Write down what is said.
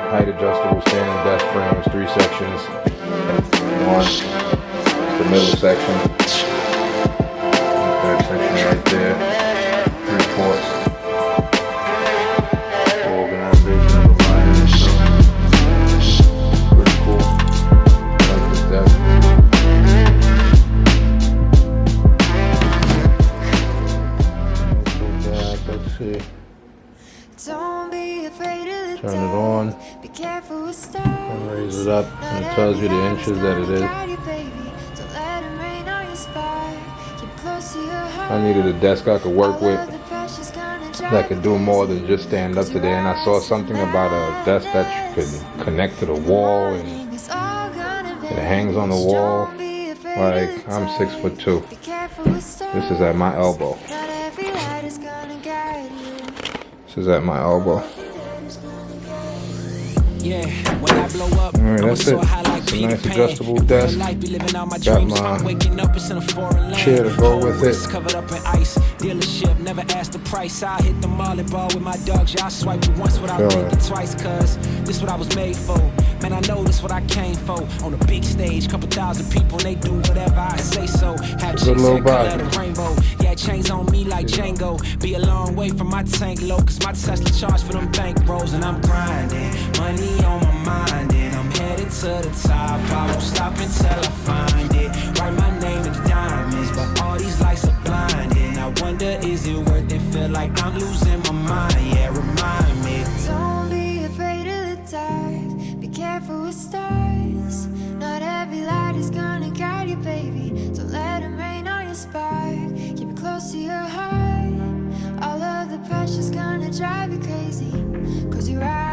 height adjustable standing desk frames, 3 sections. One, it's the middle section. Third section right there. 3 ports. Organization of the wire and stuff. Pretty cool. I like this desk. Let's see. Turn it on. Raise it up, and it tells you the inches that it is. I needed a desk I could work with that could do more than just stand up today, and I saw something about a desk that you could connect to the wall and it hangs on the wall. Like, I'm 6'2". This is at my elbow. This is at my elbow. Alright, that's it. It's a nice adjustable desk. Got my chair to go with it. Dealership never asked the price. I hit the mall and ball with my dogs. Y'all swipe it once without thinking twice, cause this what I was made for. Man, I know this what I came for. On a big stage, couple thousand people, and they do whatever I say so. Have chicks that color the rainbow. Yeah, chains on me like Django. Be a long way from my tank low, cause my Tesla charge for them bank rolls. And I'm grinding, money on my mind, and I'm headed to the top. I won't stop until I find it. Write my name in diamonds, but all these lights are blinding. I wonder, is it worth it? Feel like I'm losing my mind. Yeah, remind me. Don't be afraid of the dark. Be careful with stars. Not every light is gonna guide you, baby. Don't let them rain on your spark. Keep it close to your heart. All of the pressure's gonna drive you crazy, cause you're right.